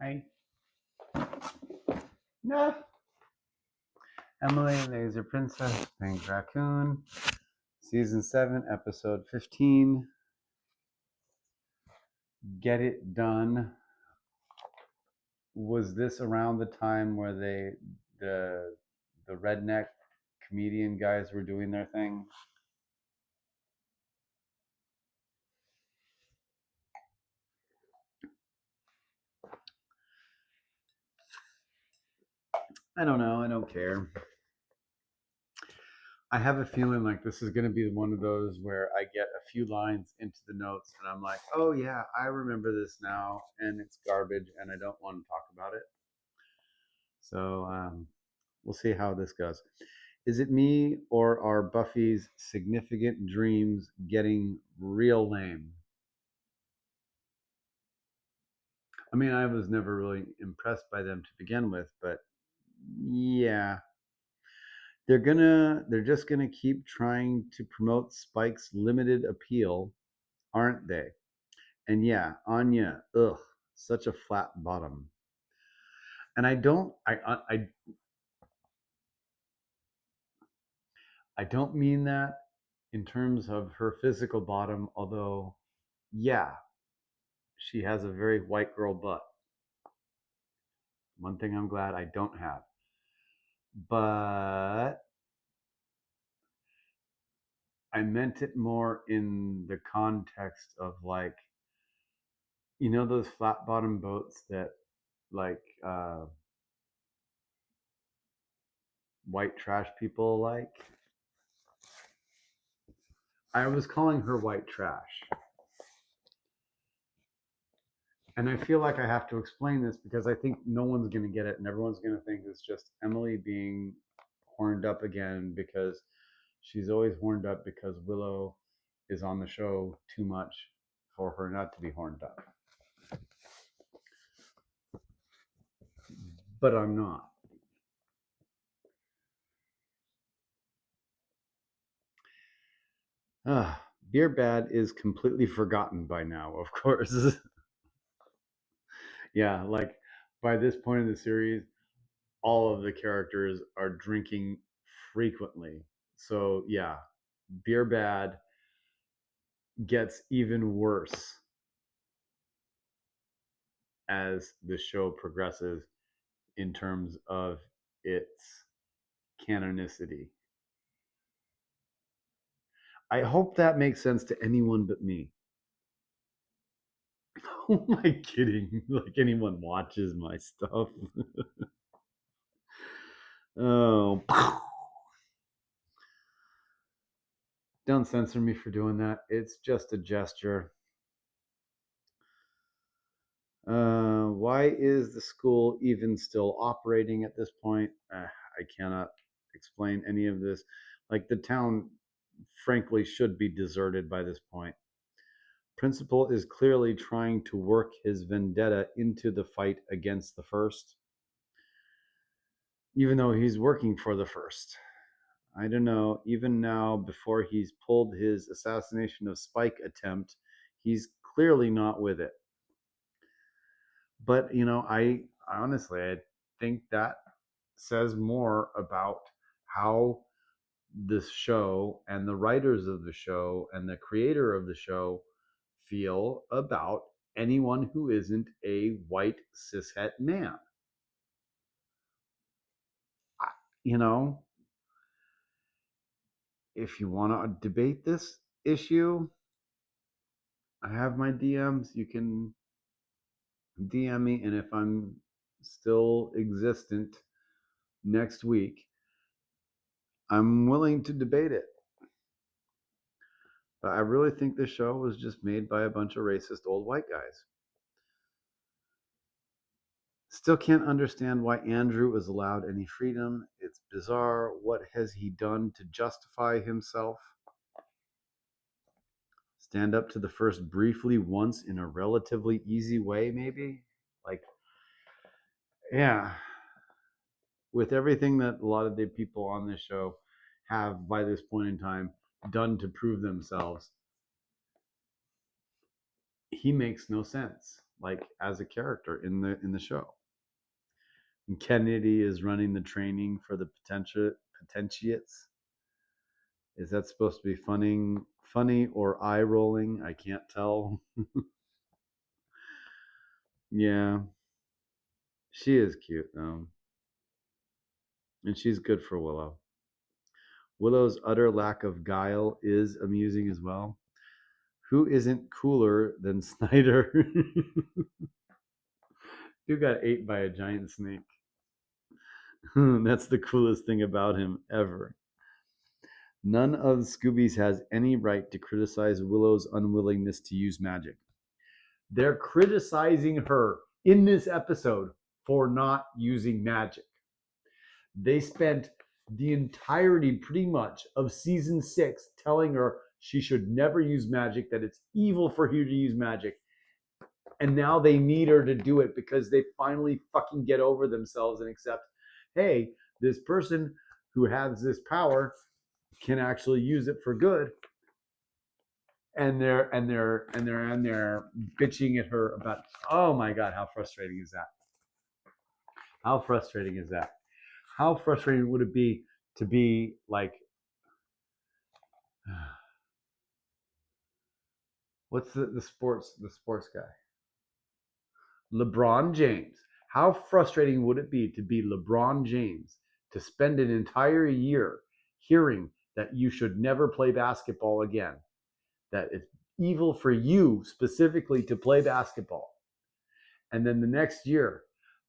Hi. No. Emily, Laser Princess, Pink Raccoon, Season 7, Episode 15. Get It Done. Was this around the time where the redneck comedian guys were doing their thing? I don't know. I don't care. I have a feeling like this is going to be one of those where I get a few lines into the notes and I'm like, oh yeah, I remember this now, and it's garbage and I don't want to talk about it. So we'll see how this goes. Is it me, or are Buffy's significant dreams getting real lame? I mean, I was never really impressed by them to begin with, but yeah. They're just gonna keep trying to promote Spike's limited appeal, aren't they? And yeah, Anya, ugh, such a flat bottom. And I don't mean that in terms of her physical bottom, although yeah, she has a very white girl butt. One thing I'm glad I don't have. But I meant it more in the context of, like, you know, those flat bottom boats that, like, white trash people like? I was calling her white trash. And I feel like I have to explain this because I think no one's going to get it, and everyone's going to think it's just Emily being horned up again, because she's always horned up because Willow is on the show too much for her not to be horned up. But I'm not. Beer Bad is completely forgotten by now, of course. Yeah, like by this point in the series, all of the characters are drinking frequently. So yeah, Beer Bad gets even worse as the show progresses in terms of its canonicity. I hope that makes sense to anyone but me. Who am I kidding? Like anyone watches my stuff. Oh. Don't censor me for doing that. It's just a gesture. Why is the school even still operating at this point? I cannot explain any of this. Like, the town, frankly, should be deserted by this point. Principal is clearly trying to work his vendetta into the fight against the First, even though he's working for the First. I don't know. Even now, before he's pulled his assassination of Spike attempt, he's clearly not with it. But, you know, I honestly, I think that says more about how this show and the writers of the show and the creator of the show feel about anyone who isn't a white cishet man. You know, if you want to debate this issue, I have my DMs. You can DM me, and if I'm still existent next week, I'm willing to debate it. But I really think this show was just made by a bunch of racist old white guys. Still can't understand why Andrew is allowed any freedom. It's bizarre. What has he done to justify himself? Stand up to the First briefly once in a relatively easy way, maybe? Like, yeah. With everything that a lot of the people on this show have by this point in time done to prove themselves, he makes no sense. like as a character in the show. And Kennedy is running the training for the potentiates. Is that supposed to be funny or eye rolling? I can't tell. Yeah, she is cute though, and she's good for Willow. Willow's utter lack of guile is amusing as well. Who isn't cooler than Snyder? Who got ate by a giant snake? That's the coolest thing about him ever. None of the Scoobies has any right to criticize Willow's unwillingness to use magic. They're criticizing her in this episode for not using magic. They spent the entirety, pretty much, of season 6 telling her she should never use magic, that it's evil for her to use magic. And now they need her to do it because they finally fucking get over themselves and accept, hey, this person who has this power can actually use it for good. And they're bitching at her about, oh my God, how frustrating is that? How frustrating is that? How frustrating would it be to be like, what's the sports guy? LeBron James. How frustrating would it be to be LeBron James, to spend an entire year hearing that you should never play basketball again, that it's evil for you specifically to play basketball. And then the next year,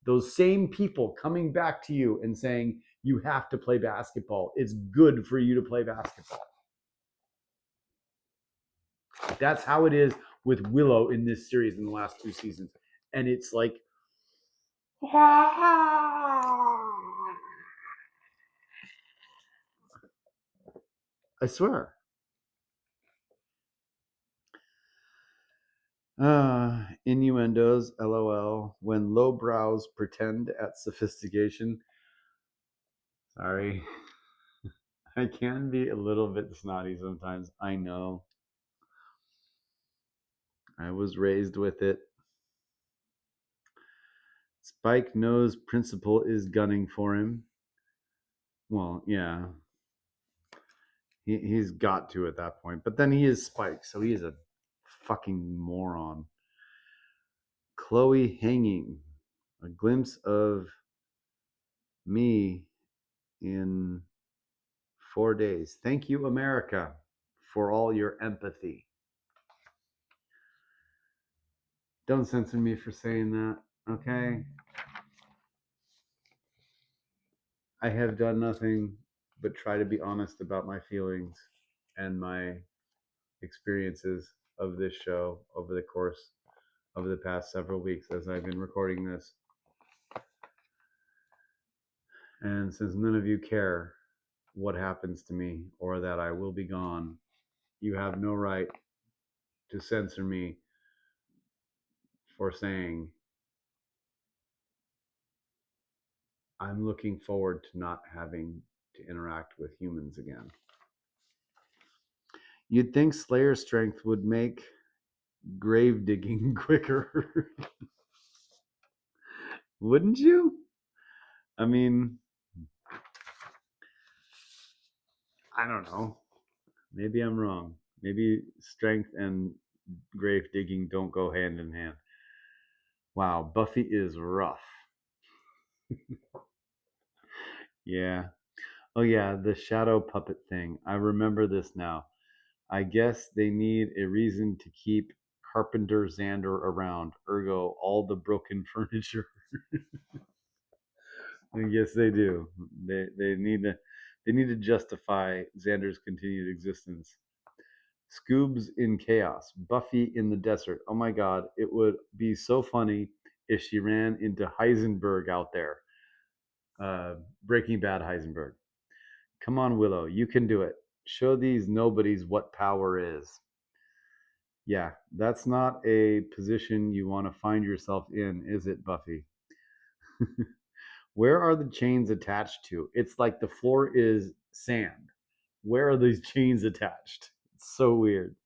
those same people coming back to you and saying, you have to play basketball. It's good for you to play basketball. That's how it is with Willow in this series in the last 2 seasons. And it's like, I swear. Innuendos, LOL. When low brows pretend at sophistication. Sorry. I can be a little bit snotty sometimes. I know. I was raised with it. Spike knows Principal is gunning for him. Well, yeah. He's got to at that point. But then he is Spike, so he is a fucking moron. Chloe hanging. A glimpse of me in 4 days. Thank you, America, for all your empathy. Don't censor me for saying that, okay? I have done nothing but try to be honest about my feelings and my experiences of this show over the course of the past several weeks as I've been recording this. And since none of you care what happens to me or that I will be gone, you have no right to censor me for saying I'm looking forward to not having to interact with humans again. You'd think Slayer strength would make grave digging quicker. Wouldn't you? I mean, I don't know. Maybe I'm wrong. Maybe strength and grave digging don't go hand in hand. Wow, Buffy is rough. Yeah. Oh yeah, the shadow puppet thing. I remember this now. I guess they need a reason to keep Carpenter Xander around, ergo all the broken furniture. Yes, they do. They need to justify Xander's continued existence. Scoobs in chaos, Buffy in the desert. Oh my God, it would be so funny if she ran into Heisenberg out there. Breaking Bad Heisenberg. Come on, Willow, you can do it. Show these nobodies what power is. Yeah, that's not a position you want to find yourself in, is it, Buffy? Where are the chains attached to? It's like the floor is sand. Where are these chains attached? It's so weird.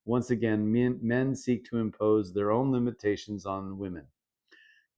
Once again, men seek to impose their own limitations on women.